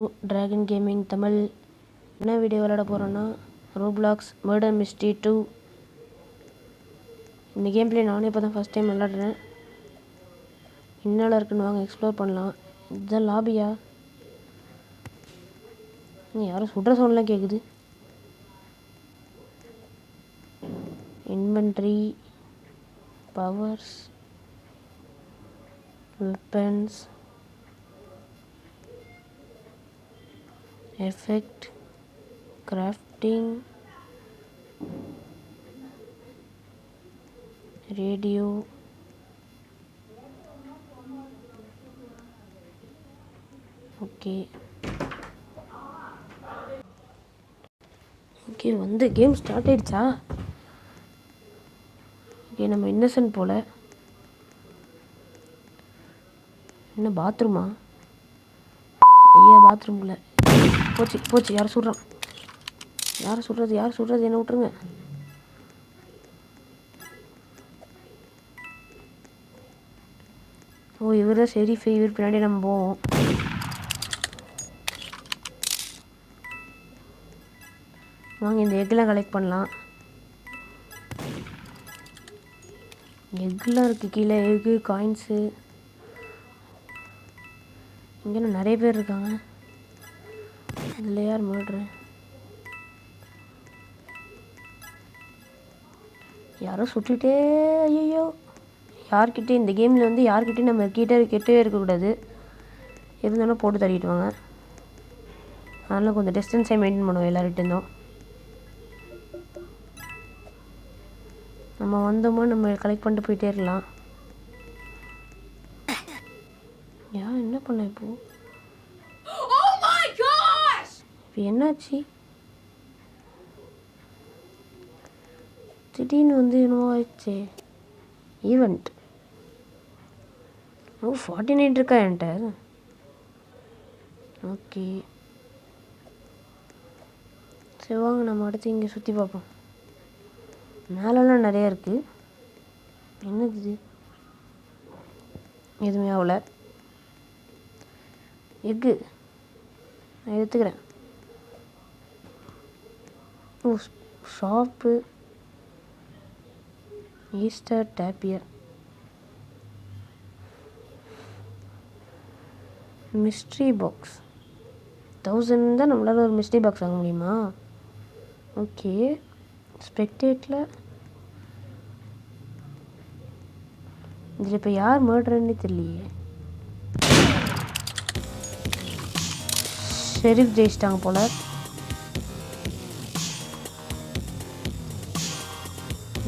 Dragon gaming Tamil. என்ன video விளையாட போகிறோன்னா ரோப்ளாக்ஸ் மர்டர் மிஸ்ட்ரி 2. இந்த கேம் பிளே நானே இப்போ தான் ஃபஸ்ட் டைம் விளாடுறேன். என்னெல்லாம் இருக்குன்னு வாங்க எக்ஸ்ப்ளோர் பண்ணலாம். இதுதான் லாபியா? யாரும் சுடுற சவுண்ட்லாம் கேட்குது. Inventory, powers, weapons, effect, crafting, radio, okay வந்து கேம் ஸ்டார்ட் ஆயிடுச்சா? ஓகே, நம்ம இன்னசென்ட் போல். என்ன பாத்ரூமா? ஐயா பாத்ரூமில் போச்சு. யார் சுடுறான்? யார் சுடுறது? என்ன விட்டுருங்க. ஓ, இவர் தான் சரி. இவர் பின்னாடி நம்ம போவோம். வாங்க இந்த எக்கெலாம் கலெக்ட் பண்ணலாம். எக்குலாம் இருக்குது கீழே. Egg, coins. இங்கே நிறைய பேர் இருக்காங்க. இதில் யார் மர்டரு? யாரோ சுட்டுட்டே. ஐயோ, யார்கிட்டே இந்த கேமில் வந்து யார்கிட்டையும் நம்ம கெட்டவே இருக்கக்கூடாது. இருந்தாலும் போட்டு தள்ளிட்டு வாங்க. அதனால் கொஞ்சம் டிஸ்டன்ஸை மெயின்டைன் பண்ணுவோம் எல்லார்கிட்டேருந்தோம். நம்ம வந்தோமோ நம்ம கலெக்ட் பண்ணிட்டு போயிட்டே இருக்கலாம். என்ன பண்ண இப்போ என்னாச்சு? திடீர்னு வந்து என்னவோ ஆயிடுச்சு. ஈவெண்ட் 49 இருக்கா என்கிட்ட? ஓகே, சரி வாங்க நம்ம அடுத்து இங்கே சுற்றி பார்ப்போம். மேலெல்லாம் நிறையா இருக்குது. என்னது இது? எதுவுமே ஆகல. எக்கு நான் எடுத்துக்கிறேன். ஓ, ஷாப்பு, ஈஸ்டர் டேப்பியர், மிஸ்ட்ரி பாக்ஸ். 1000 தான் நம்மளால் ஒரு மிஸ்ட்ரி பாக்ஸ் வாங்க முடியுமா? ஓகே, ஸ்பெக்டேட்டில் இதில் இப்போ யார் மர்டர்ன்னு தெரியலையே. ஷெரீஃப் ஜெயிச்சிட்டாங்க போல்.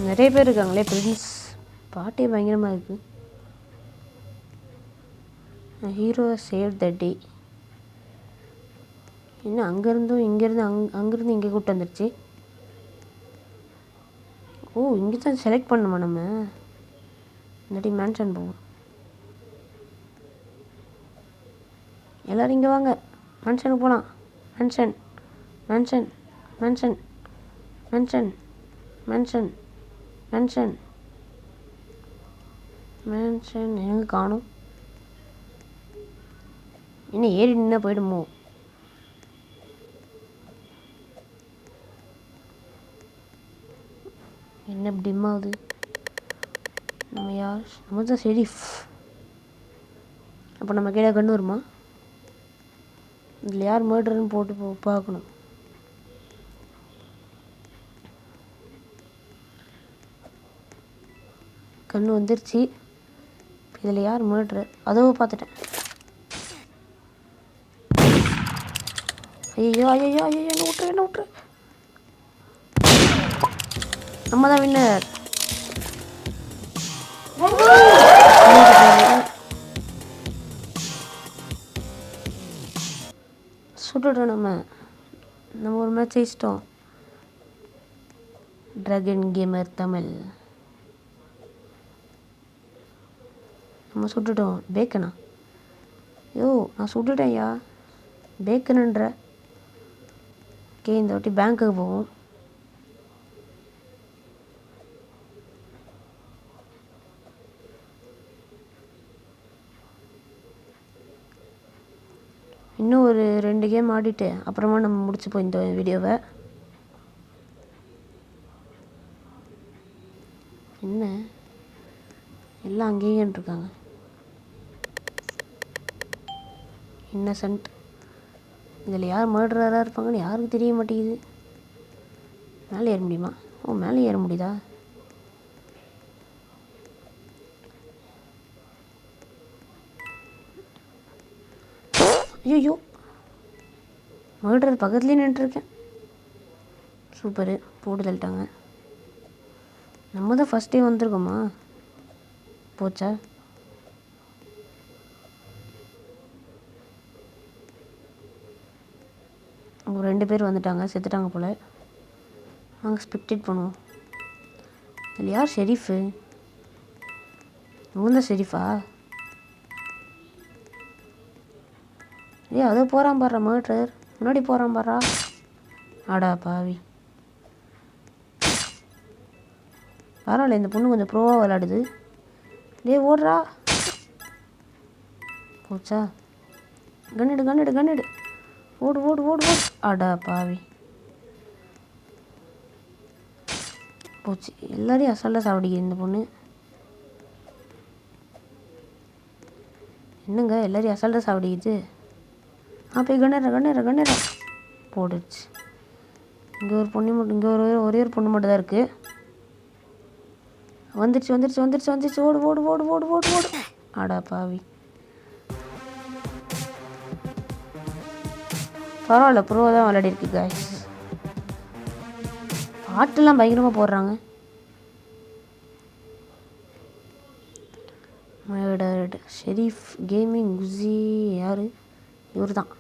நிறைய பேர் இருக்காங்களே. பிரின்ஸ் பாட்டே பயங்கரமாக இருக்குது. ஹீரோ சேவ் த டே. என்ன அங்கேருந்தும் இங்கேருந்து அங்கேருந்து இங்கே கூப்பிட்டு வந்துடுச்சு. ஓ, இங்கே தான் செலக்ட் பண்ணுமா நம்ம? இல்லாட்டி மேன்ஷன் போவோம். எல்லோரும் இங்கே வாங்க, மேன்ஷனுக்கு போகலாம். Mansion mansion mansion mansion mansion mansion mansion எங்கே காணும்? என்ன ஏறி நின்னா போயிடுமோ? என்ன டிம்மாகுது? நம்ம யார்? நம்ம தான் ஷெரீஃப். அப்போ நம்ம கீழே கண்ணு வருமா? இதில் யார் மர்டர்னு போட்டு பார்க்கணும். கண்ணு வந்துருச்சு. இதில் யார் மர்டரு? அதோ பார்த்துட்டேன். ஐயோ என்ன விட்டுரு. நம்ம தான் வின்னர். சுட்டுட்டோம். நம்ம ஒரு மேட்ச் ஜெயிச்சிட்டோம். Dragon gamer Tamil. நம்ம சுட்டுட்டோம். பேக்கனா? நான் சுட்டுட்டேன்யா. பேக்கனுன்ற. ஓகே, இந்த வாட்டி பேங்க்குக்கு போவோம். இன்னும் ஒரு 2 கேம் ஆடிட்டு அப்புறமா நம்ம முடிச்சுப்போம் இந்த வீடியோவை. என்ன எல்லாம் அங்கேயும் இருக்காங்க. இன்னசென்ட். இதில் யார் மர்டராக இருப்பாங்கன்னு யாருக்கு தெரிய மாட்டேங்குது. மேலே ஏற முடியுமா? ஓ, மேலே ஏற முடியுதா? ஐயோ, மர்டர் பக்கத்துலேயே நின்றுருக்கேன். சூப்பரு, போட்டு தள்ளிட்டாங்க. நம்ம தான் ஃபஸ்ட்டே வந்திருக்கோமா? போச்சா? அவங்க 2 பேர் வந்துட்டாங்க, செத்துட்டாங்க போல். வாங்க ஸ்பெக்டேட் பண்ணுவோம். இதில் யார் ஷெரீஃபு? இவங்க தான் ஷெரீஃபா? அதோ போகிறான் பாடுறா மர்டர், முன்னாடி போகிறான் பாடுறா. ஆடா பாவி. பரவாயில்ல, இந்த பொண்ணு கொஞ்சம் ப்ரோவாக விளாடுது. ஓடுறா. போச்சா? கண்ணிடு. ஓடு. அடா பாவி. போச்சு. எல்லாரையும் அசால்ட்டாக சாப்பிடிக்குது இந்த பொண்ணு. என்னங்க எல்லாரையும் அசால்ட்டாக சாப்பிடிக்குது? போய் கண்ணிடுற போடுச்சு. இங்கே ஒரு பொண்ணு மட்டும், இங்கே ஒரே ஒரு பொண்ணு மட்டும் தான் இருக்குது. வந்துடுச்சு. ஓடு. அடா பாவி. பரவாயில்ல, ப்ரோவாக தான் விளையாடி இருக்கு காய்ஸ். பாட்டெல்லாம் பயங்கரமாக போடுறாங்க. மர்டர்ட் ஷெரீஃப் கேமிங் குஸி. யார் இவர் தான்.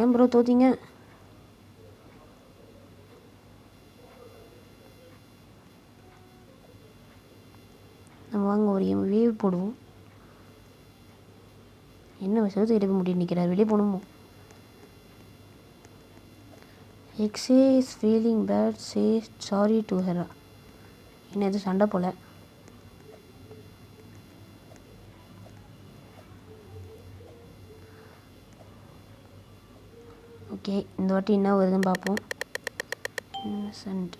ஏன் ப்ரோ தோத்தீங்க? நம்ம வாங்க ஒரு வேவ் போடுவோம். என்ன விஷயத்தை எடுக்க முடியும் நிற்கிறார், வெளியே போகணுமோ? எக்ஸே is feeling bad, say sorry to Hera. என்ன எதுவும் சண்டை போல். ஓகே, இந்த வாட்டி என்ன வருதுன்னு பார்ப்போம்.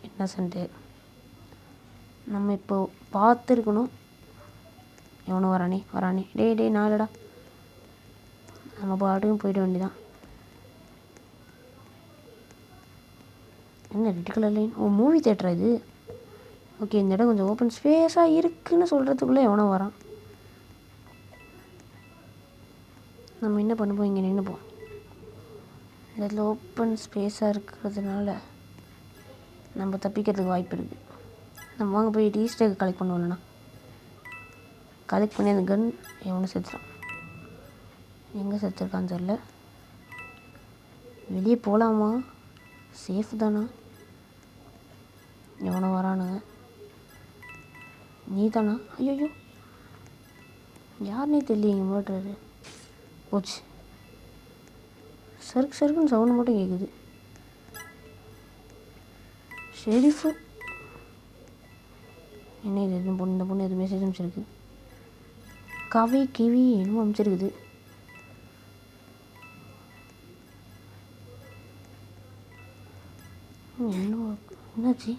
இன்னசென்ட்டு நம்ம இப்போ பார்த்துருக்கணும். எவனும் வரானே. டே நாளடா. நம்ம பாட்டுக்கும் போயிட வேண்டியதான். என்ன ரெட் கலர் லைன்? ஓ, மூவி தேட்டரா இது? ஓகே, இந்த இடம் கொஞ்சம் ஓப்பன் ஸ்பேஸாக இருக்குதுன்னு சொல்கிறதுக்குள்ளே எவனோ வரான். நம்ம என்ன பண்ணுவோம், இங்கே நின்றுப்போம். இந்த இடத்துல ஓப்பன் ஸ்பேஸாக இருக்கிறதுனால நம்ம தப்பிக்கிறதுக்கு வாய்ப்பு இருக்குது. நம்ம வாங்க போய் ஈஸ்டர் கலெக்ட் பண்ணுவோம்லண்ணா. கலெக்ட் பண்ணி அந்த கன் எவனும் செத்துறான். எங்கே செத்துருக்கான்னு தெரில. வெளியே போகலாமா? சேஃப் தானா? எவனோ வரானுங்க. நீ தானா? ஐயோ, யாருன்னே தெரியலைங்க மர்டரு. போச்சு. சருக்குன்னு சவுண்டு மட்டும் கேட்குது. ஷெரீஃபு என்ன இது? இந்த பொண்ணு எது மெசேஜ் அனுப்பிச்சிருக்கு. கிவி என்னமோ அனுப்பிச்சிருக்குது. என்னாச்சு?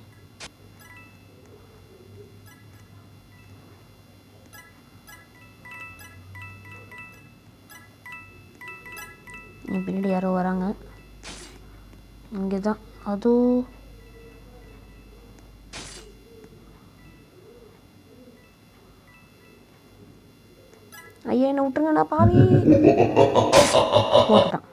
என் பின்னாடி யாரோ வராங்க. இங்கே தான். அதோ ஐயா, என்ன விட்டுருங்கண்ணா பாவி. போட்டுட்டான்.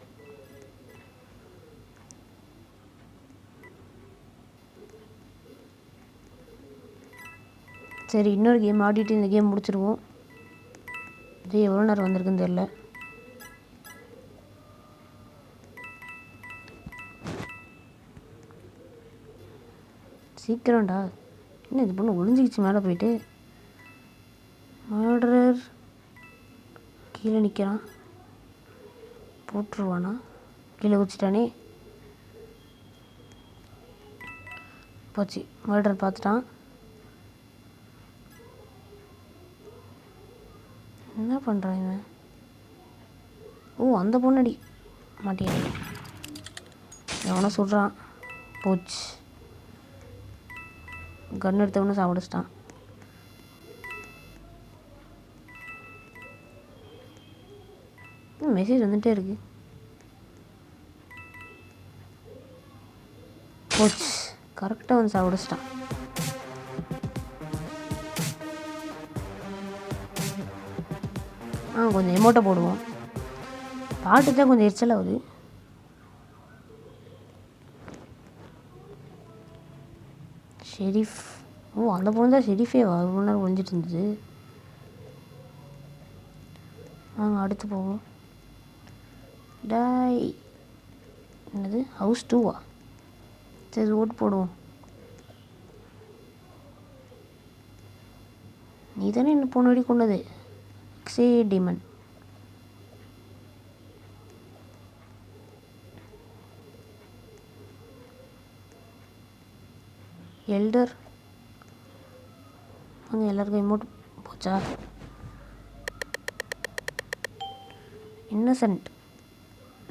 சரி, இன்னொரு கேம் ஆடிட்டு இந்த கேம் முடிச்சிருவோம். இது எவ்வளோ நேரம் வந்திருக்குன்னு தெரில. சீக்கிரம்டா. என்ன இது பொண்ணு ஒளிஞ்சிக்கிச்சு மேலே போயிட்டு. மர்டரர் கீழே நிற்கிறான். போட்டுருவானா? கீழே குதிச்சிட்டானே. போச்சு. மர்டர் பார்த்துட்டான். என்ன பண்ணுறான் இவன்? ஓ, அந்த பொண்ணடி. மாட்டேன். எவனோ சுடுறான். போச்சு. கன் எடுத்தவனு சாப்பிடுச்சிட்டான். மெசேஜ் வந்துகிட்டே இருக்கு. போச்சு. கரெக்டாக வந்து சாப்பிடுச்சிட்டான். கொஞ்சம் எமோட்டை போடுவோம். பாட்டு தான் கொஞ்சம் எரிச்சல் ஆகுது. ஷெரீஃப். அந்த பொண்ணு தான் ஷெரீஃபே இவ்வளோ நேரம் ஒழிஞ்சிட்டு இருந்தது. அடுத்து போவோம். டாய். என்னது ஹவுஸ் 2வா? சரி ஓட்டு போடுவோம். நீ தானே என்ன போன வழி கொண்டது. எக்ஸே டிமன். எல்டர். எல்லாருக்கும் இமோட் போச்சா? இன்னசென்ட்.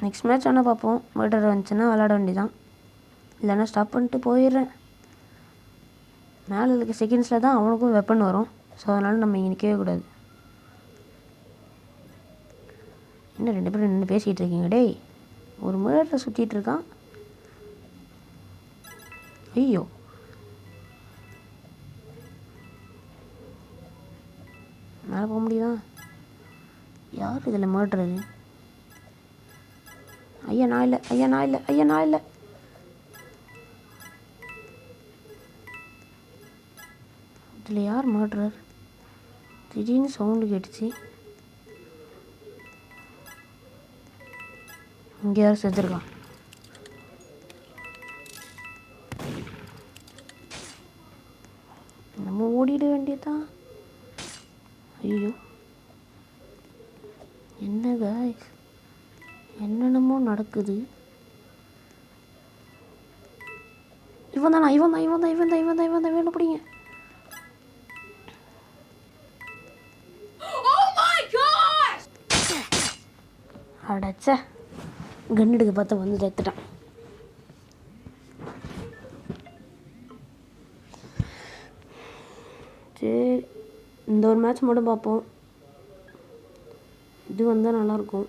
நெக்ஸ்ட் மேட்ச் ஆனால் பார்ப்போம். மர்டர் வந்துச்சுன்னா விளாட வேண்டியதான். இல்லைன்னா ஸ்டாப் பண்ணிட்டு போயிடுறேன். மேலே இருக்க செகண்ட்ஸில் தான் அவனுக்கும் வெப்பன் வரும். ஸோ அதனால் நம்ம இங்கே நிற்கவே கூடாது. இன்னும் 2 பேரும் நின்று பேசிகிட்டு இருக்கீங்க. டேய், ஒரு மர்டரை சுற்றிட்டு இருக்கான். ஐயோ, மேலே போக முடியுதா? யார் இதில் மர்டரு? ஐயா நான் இல்லை, ஐயா நான் இல்லை, ஐயா நான் இல்லை. இதில் யார் மர்டரர்? திடீர்னு சவுண்டு கேட்டுச்சு. இங்கே யாரும் செத்துருக்கான். நம்ம ஓடிட வேண்டியதான். ஐயோ, என்ன காய்ஸ், என்னென்னமோ நடக்குது. இவன் தானா? இவன் தான், இவன் தான், இவன் தான், இவன் தான், இவன் தான். வேணும் பிடிங்க. அடச்சா, கன் எடுக்க பார்த்த வந்து செத்துட்டான். சரி, இந்த ஒரு மேட்ச் மட்டும் பார்ப்போம். இது வந்தால் நல்லாயிருக்கும்.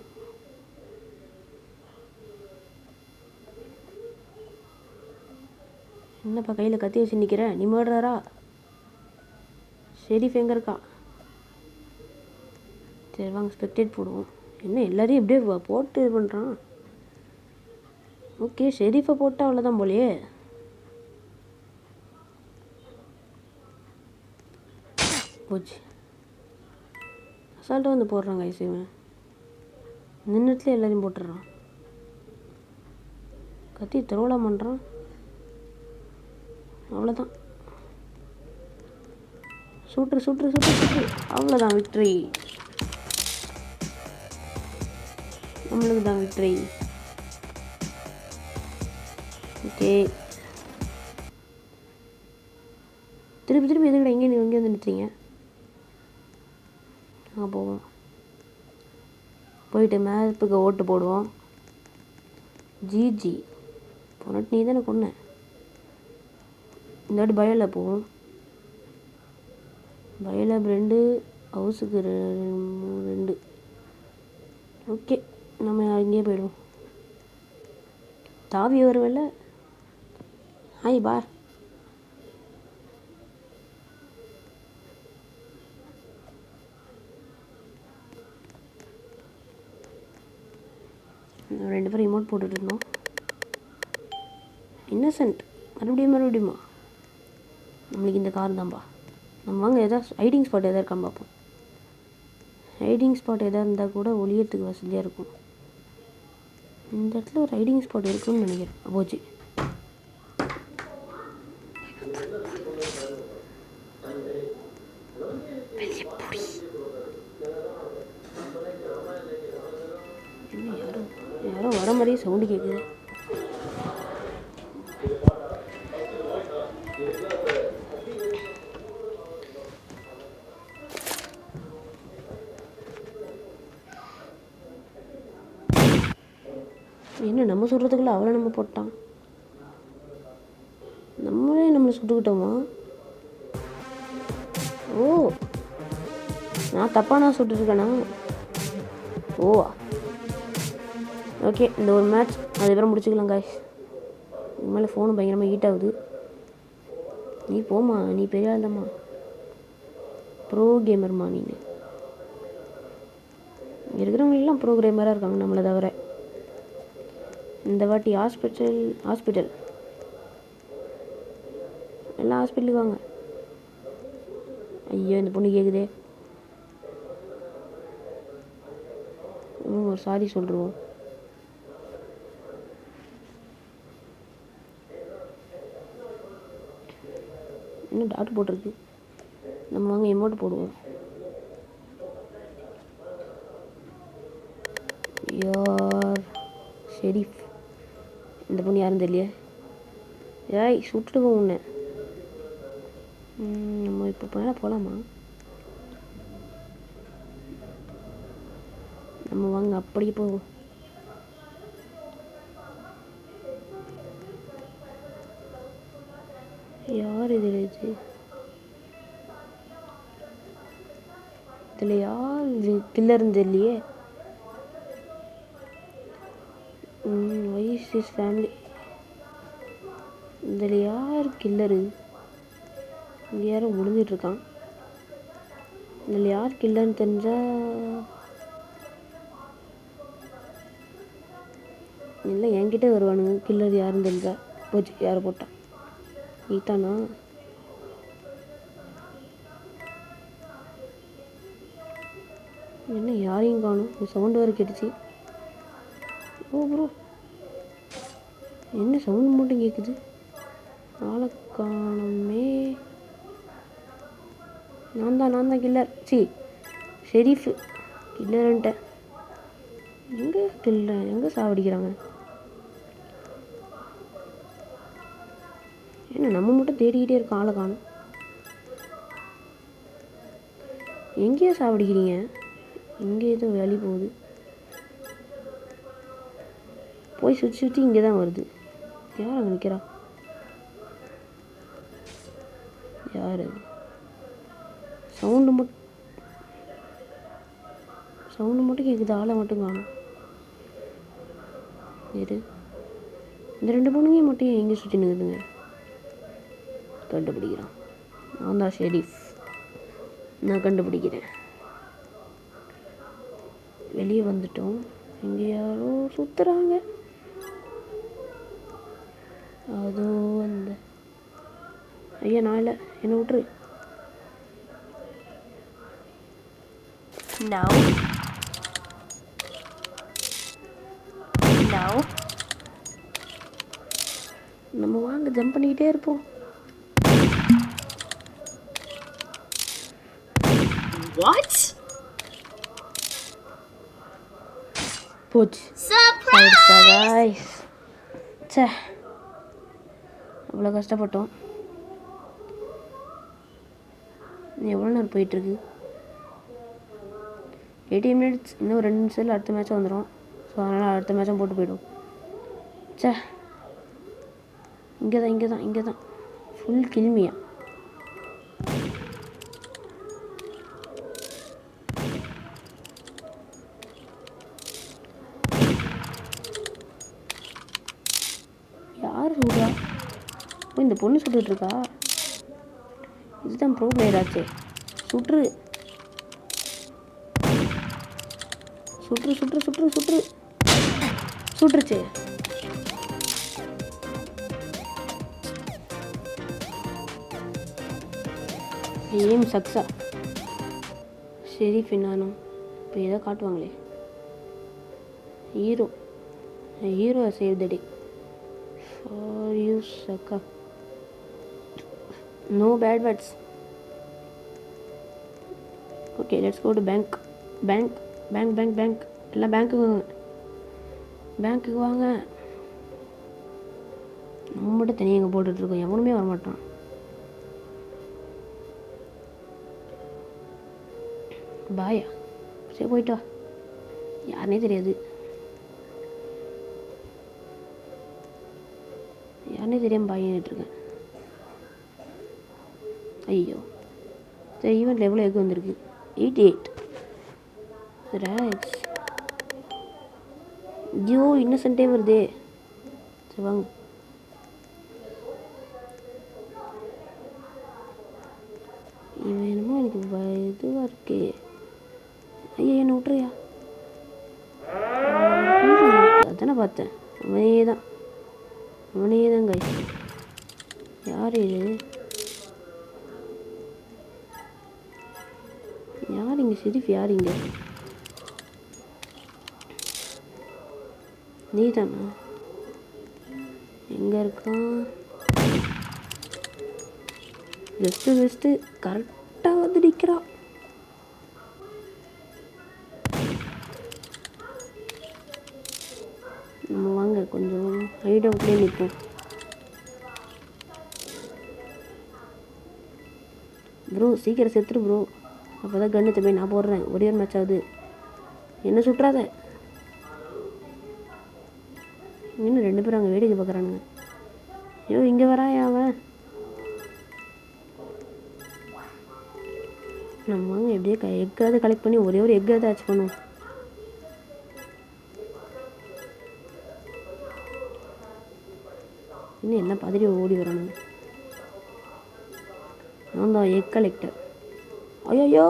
என்னப்பா கையில் கத்தி வச்சு நிற்கிற? நீ மர்டரா? ஷெரீஃப் எங்கே இருக்கா? சரி வாங்க ஸ்பெக்டேட் போடுவோம். என்ன எல்லாரையும் எப்படியே போட்டு இது பண்ணுறான். ஓகே, ஷெரீஃபை போட்டு அவ்வளோதான் போலையே. போச்சு. அசால்ட்டாக வந்து போடுறாங்க ஐசிவன். நின்றுட்டுல எல்லாரையும் போட்டுடுறான். கத்தி திருவிழா பண்ணுறான். அவ்வளோதான். சுற்று சுற்று சுற்று சுற்று. அவ்வளோதான், விக்ட்ரி. நம்மளுக்கு தான் விக்ட்ரி. ஓகே, திருப்பி திருப்பி எதுக்கடா இங்கே வந்து நிறுத்துறீங்க? போவோம். போயிட்டு மேப்புக்கு ஓட்டு போடுவோம். ஜிஜி போனட்டு நீ தானே கொன்ன. இந்த வாட்டி பயோல போவோம். பயோலேப் 2, ஹவுஸுக்கு 2. ஓகே, நம்ம அங்கேயே போயிடுவோம். தாவி வருவல்ல. ஹாய் பார். ரெண்டு பேரும் ரிமோட் போட்டுட்டு இருந்தோம். இன்னசென்ட். மறுபடியுமா? நம்மளுக்கு இந்த கார் தான்ப்பா. நம்ம வாங்க எதாவது ஹைடிங் ஸ்பாட் எதாவது இருக்கான்னு பார்ப்போம். ஹைடிங் ஸ்பாட் எதாவது இருந்தால் கூட ஒளியறதுக்கு வசதியாக இருக்கும். இந்த இடத்துல ஒரு ஹைடிங் ஸ்பாட் இருக்குன்னு நினைக்கிறேன். போச்சு. யாரோ வர மாதிரியே சவுண்டு கேட்குது. என்ன நம்ம சுடுறதுக்குள்ள அவளை நம்ம போட்டான், நம்மளே நம்மளை சுட்டுக்கிட்டோமா? ஓ, நான் தப்பாக நான் சுட்டுருக்கேனா? ஓ ஓகே, இந்த ஒரு மேட்ச் அதுக்கப்புறம் முடிச்சுக்கலாம் காய்ஸ். இது மேலே ஃபோனு பயங்கரமாக ஹீட் ஆகுது. நீ போம்மா, நீ பெரிய ஆள் தாம்மா, ப்ரோ கேமர்மா. நீங்கள் இருக்கிறவங்களெல்லாம் ப்ரோ கேமராக இருக்காங்க நம்மளை தவிர. இந்த வாட்டி ஹாஸ்பிட்டல் எல்லாம் ஹாஸ்பிட்டலுக்கு வாங்க. ஐயோ, இந்த பொண்ணு கேட்குதே. ஒரு சாரி சொல்லிடுவோம். இன்னும் டாக்டர் போட்டிருக்கு, நம்ம வாங்க எமௌண்ட் போடுவோம். யார் ஷெரீஃப்? இந்த பொண்ணு யாரும் தெரியலையே. ஏய், சுட்டுடுவோம் உன்னை. நம்ம இப்போ மேலே போகலாமா? நம்ம வாங்க அப்படியே போவோம். யார் இதில் இதில் யார் இது கில்லர்னு தெரியலையே. Wise is family. இதில் யார் கில்லரு? இங்கே யாரும் முடிஞ்சிட்ருக்கான். இதில் யார் கில்லர்னு தெரிஞ்சால் இல்லை என்கிட்ட வருவானுங்க. கில்லர் யாருன்னு தெரிஞ்சா போச்சு. யாரை போட்டான்? நீத்தானா? என்ன யாரையும் காணும்? சவுண்டு வேறு கேட்டுச்சு. ஓ ப்ரோ, என்ன சவுண்டு மட்டும் கேட்குது? ஆளை காணுமே. நான் தான் கில்லர். ஷெரீஃபு கில்லருன்ட்ட. எங்கே சாவடிக்கிறாங்க? என்ன நம்ம மட்டும் தேடிக்கிட்டே இருக்கோம், ஆளை காணும். எங்கேயோ சாவடிக்கிறீங்க? இங்கே ஏதோ வேலி போகுது. போய் சுற்றி இங்கே தான் வருது. யார் அங்கே நிற்கிறா? யார்? சவுண்டு மட்டும் கேட்குது, ஆளை மட்டும் காணும். இரு, இந்த 2 பொண்ணுங்க மட்டும் எங்கே சுற்றி நிற்குதுங்க? கண்டுபிடிக்கிறான். நான் தான் ஷெரீஃப், நான் கண்டுபிடிக்கிறேன். வெளியே வந்துட்டோம். இங்கே யாரோ சுற்றுறாங்க. அதோ அந்த ஐயா, நான் இல்லை, என்னை விட்டுரு. Now நம்ம வாங்க ஜம்ப் பண்ணிக்கிட்டே இருப்போம். What? போச்சு. Surprise! சே, அவ்வளோ கஷ்டப்பட்டோம். எவ்வளோ நேரம் போயிட்டுருக்கு? 18 minutes. இன்னும் 2 நிமிஷத்தில் அடுத்த மேட்ச் வந்துடும். ஸோ அதனால் அடுத்த மேட்சும் போட்டு போய்டும். சே, இங்கே தான் ஃபுல் கில்மியா. யார் சுடுறா? ஓ, இந்த பொண்ணு சுட்டுட்ருக்கா. இதுதான் ப்ரோ பிளேயர் ஆச்சே. சுட்டுருச்சு. ஏம் சக்ஸா. ஷெரீஃப் நானும் இப்போ ஏதோ காட்டுவாங்களே. Hero save the day for you சக்கா. No bad words. Okay, let's go to bank. எல்லாம் பேங்க்குக்கு வாங்க. நம்ம மட்டும் தனியாக எங்கே போட்டுட்ருக்கோம், எவனுமே வரமாட்டான். பாயா, சரி போயிட்டு வா. யாருனே தெரியாது. யாருனே தெரியாமல் பாயிட்டுருக்கேன். ஐயோ சரி, ஈவெண்ட்டில் எவ்வளோ எக் வந்திருக்கு? 88. ரைட்ஸ். ஐயோ இன்னசென்ட்டே வருதே. சரி வாங்க. இவன் என்னமோ எனக்கு இதுவாக இருக்கே. ஐயா என்ன விட்டுறியா? அதானே பார்த்தேன். அவனே தான் கை. யார் இது? யார் இங்கே ஷெரீஃப்? யார் இங்கே? நீ தானா? எங்கே இருக்கான்? ஜஸ்ட்டு கரெக்டாக வந்து நிற்கிறான். நம்ம வாங்க கொஞ்சம் ஹைட் அவுட்லேயே நிற்போம். ப்ரோ சீக்கிரம் செத்துரு ப்ரோ. அப்போ தான் கண்ணு தம்பி நான் போடுறேன். ஒரே ஒரு மேட்ச் ஆகுது. என்ன சுட்டுறாத. இன்னும் 2 பேரும் அங்கே வேடிக்கை பார்க்குறானுங்க. ஐயோ இங்கே வரான் அவன். நம்ம வாங்க எப்படியே எக்காவது கலெக்ட் பண்ணி ஒரே ஒரு எக்காவது ஆச்சு பண்ணுவோம். இன்னும் என்ன பதறி ஓடி வரானுங்க. நான் தான் எக் கலெக்டர். ஐயோ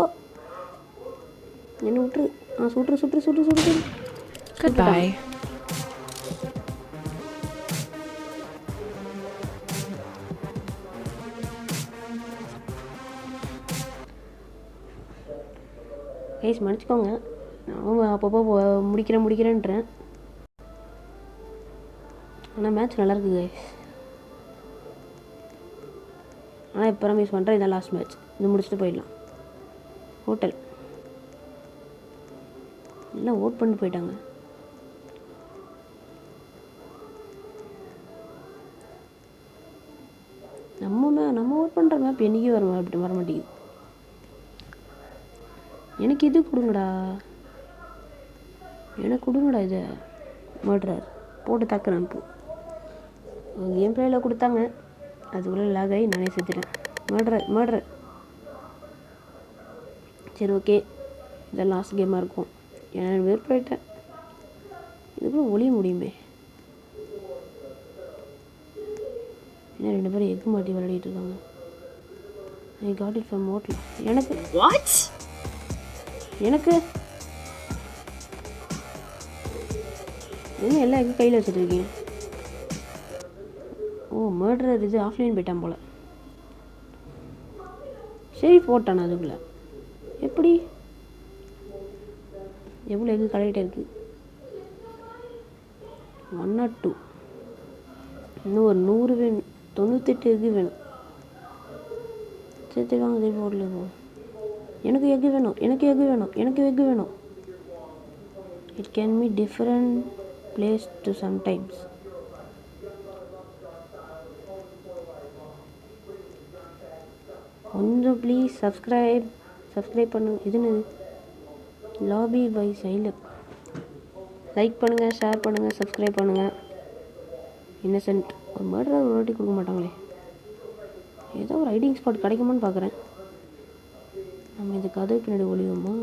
என்ன விட்டுரு. சுட்டு. Goodbye. கைஸ் மன்னிச்சுக்கோங்க, நானும் அப்பப்போ முடிக்கிறேன்றேன். ஆனால் மேட்ச் நல்லாயிருக்கு கைஸ். ஆனால் இப்போ ப்ராமிஸ் பண்ணுறேன், இதான் லாஸ்ட் மேட்ச். இது முடிச்சுட்டு போயிடலாம். ஹோட்டல் எல்லாம் ஓட் பண்ணிட்டு போயிட்டாங்க. நம்ம ஓட் பண்ணுற மேப் என்றைக்கே வர மாட்டேங்குது. எனக்கு இது கொடுங்கடா, இதை மர்டரர் போட்டு தாக்குறேன். இப்போ கேம் பிளேயில் கொடுத்தாங்க, அதுக்குள்ளே லாக் ஆகி நானே செத்துட்டேன். மர்டரர். சரி ஓகே, இதான் லாஸ்ட் கேமாக இருக்கும். ஏன்னா போயிட்டேன். இதுக்குள்ளே ஒளிய முடியுமே. ஏன்னா 2 பேரும் எக்கு மாட்டி விளையாடிட்டு இருக்காங்க. I got it from hotel. எனக்கு என்ன எல்லா எக்கும் கையில் வச்சுருக்கீங்க? ஓ மர்டரர் இது ஆஃப்லைன் போயிட்டான் போல். சரி போட்டான் அதுக்குள்ளே. எப்படி எவ்வளோ எக்கு கலெக்ட் இருக்குது? 102. இன்னும் ஒரு 100 வேணும். 98 எக்கு வேணும். சரி வாங்க சரி போடல போ. எனக்கு எக்கு வேணும். It can be different place to sometimes. கொஞ்சம் ப்ளீஸ் சப்ஸ்கிரைப் பண்ணுங்க. இதுன்னு லாபி பை சைலப். லைக் பண்ணுங்கள், ஷேர் பண்ணுங்கள், சப்ஸ்கிரைப் பண்ணுங்கள். இன்னசென்ட் ஒரு மர்டர் ஒரு வாட்டி கொடுக்க மாட்டாங்களே. ஏதோ ஒரு ஹைடிங் ஸ்பாட் கிடைக்குமான்னு பார்க்குறேன். நம்ம இந்த கதை பின்னாடி ஒளிவோமா?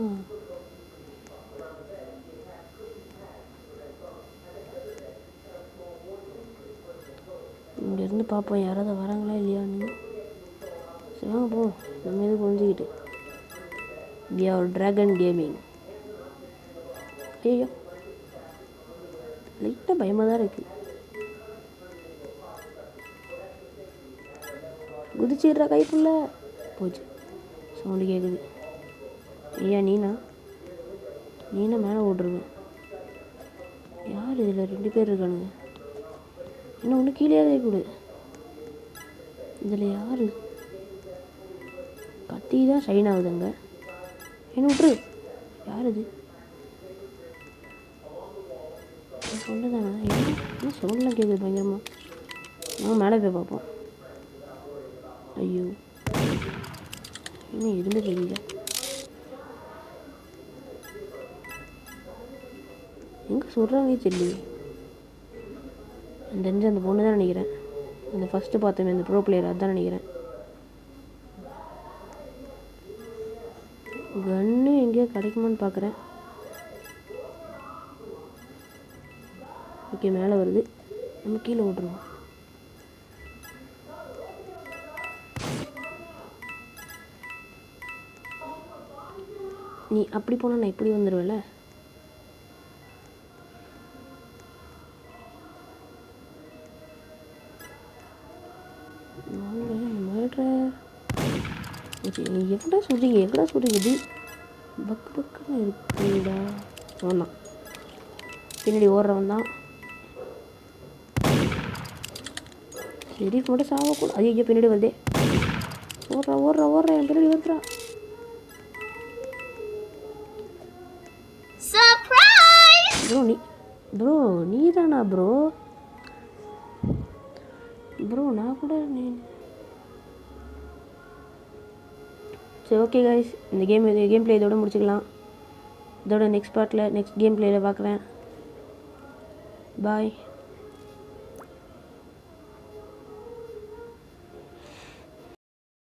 இங்கேருந்து பார்ப்போம் யாராவது வராங்களா இல்லையான்னு. சரி வாங்க போ. நம்ம எதுக்கு புரிஞ்சுக்கிட்டு ட்ராகன் கேமிங். ஐயோ லைட்டாக பயமாக தான் இருக்குது. குதிச்சிடுறா கைக்குள்ள போச்சு. சவுண்டு கேட்குது. ஐயா நீனா மேலே ஓட்டுருவேன். யார் இதில் 2 பேர் இருக்கானுங்க? இன்னும் ஒன்று கீழே கொடு. இதில் யார்? கத்தி தான் ஷைன் ஆகுதுங்க. என்ன விட்ரு. யார் இது? சவுண்டு தானே? என்ன சவுண்டெலாம் கேட்குது பயங்கரமாக. நாங்கள் மேலே போய் பார்ப்போம். ஐயோ இன்னும் எதுவுமே தெரியல. எங்கே சொல்கிறாங்க தெரியல. அந்த பொண்ணு தான் நினைக்கிறேன். அந்த ஃபஸ்ட்டு பார்த்தோமே இந்த ப்ரோ பிளேயர் அதான் நினைக்கிறேன். கன்று எங்கேயோ கிடைக்குமான்னு பார்க்குறேன். ஓகே, மேலே வருது. நம்ம கீழே ஓட்டுருவோம். நீ அப்படி போனால் நான் இப்படி வந்துடுவேல. எங்கடா சொல்கிறீங்க இது பக்கு பக்குன்னு இருக்குடா. ஆமாம், பின்னாடி ஓடுறவன் தான். சரி மட்டும் சாவக்கூடாது. ஐயோ பின்னாடி வருதே. ஓடுறா என் பின்னாடி வந்துடா. ப்ரோ நீ தானா ப்ரோ? நான் கூட சரி ஓகே கைஸ், இந்த கேம் பிளே இதோட முடிச்சுக்கலாம். இதோட நெக்ஸ்ட் பார்ட்டில் நெக்ஸ்ட் கேம் பிளேயில் பார்க்குறேன். பாய்.